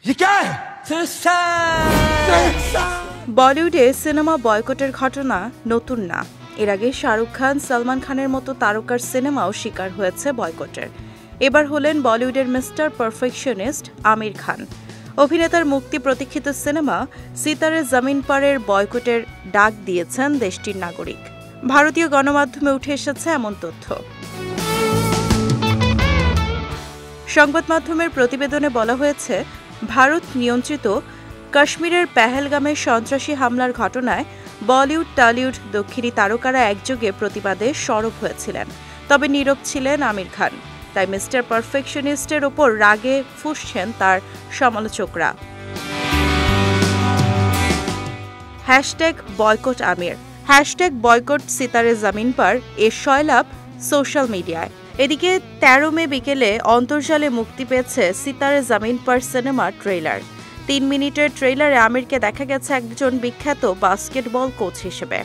ये क्या है? বলিউডে সিনেমা বয়কটের ঘটনা নতুন না। এর আগে শাহরুখ খান, সালমান খানের মতো তারকার সিনেমাও শিকার হয়েছে বয়কটের। এবার হলেন বলিউডের মিস্টার পারফেকশনিস্ট আমির খান। অভিনেতার মুক্তি প্রতীক্ষিত সিনেমা সিতারে জমিন পারের বয়কটের ডাক দিয়েছেন দেশটির নাগরিক। ভারতীয় গণমাধ্যমে উঠে এসেছে এমন তথ্য। সংবাদ মাধ্যমের প্রতিবেদনে বলা হয়েছে, ভারত নিয়ন্ত্রিত কাশ্মীরের পেহেলগামে সন্ত্রাসী হামলার ঘটনায় বলিউড, টলিউড, দক্ষিণী তারকারা একযোগে প্রতিবাদে সরব হয়েছিলেন। তবে নীরব ছিলেন আমির খান। তাই মিস্টার পারফেকশনিস্টের ওপর রাগে ফুঁসছেন তার সমালোচকরা। হ্যাশট্যাগ বয়কট আমির, হ্যাশট্যাগ বয়কট সিতারে জমিন পার এর সয়লাভ সোশ্যাল মিডিয়ায়। এদিকে ১৩ মে বিকেলে অন্তর্জালে মুক্তি পেয়েছে সিতারে জমিন পার সিনেমার ট্রেলার। ৩ মিনিটের ট্রেলারে আমিরকে দেখা গেছে একজন বিখ্যাত বাস্কেটবল কোচ হিসেবে।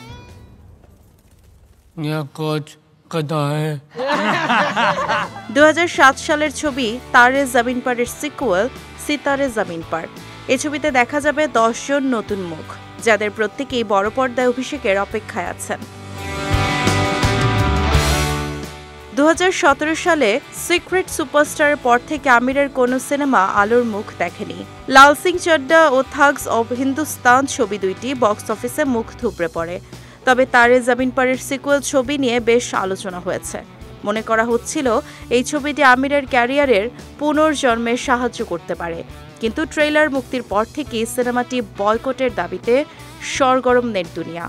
২০০৭ সালের ছবি তারে জমিন পারের সিকুয়েল সিতারে জমিন পার। এ ছবিতে দেখা যাবে ১০ জন নতুন মুখ, যাদের প্রত্যেকেই বড় পর্দায় অভিষেকের অপেক্ষায় আছেন। ২০১৭ সালে সিক্রেট সুপারস্টারের পর থেকে আমিরের কোনো সিনেমা আলোর মুখ দেখেনি। লাল সিং চাড্ডা ও থাগস অব হিন্দুস্তান ছবি দুইটি বক্স অফিসে মুখ থুবড়ে পড়ে। তবে তারে জমিন পারের সিকুয়েল ছবি নিয়ে বেশ আলোচনা হয়েছে। মনে করা হচ্ছিল এই ছবিটি আমিরের ক্যারিয়ারের পুনর্জন্মে সাহায্য করতে পারে। কিন্তু ট্রেলার মুক্তির পর থেকেই সিনেমাটি বয়কটের দাবিতে সরগরম নেট দুনিয়া।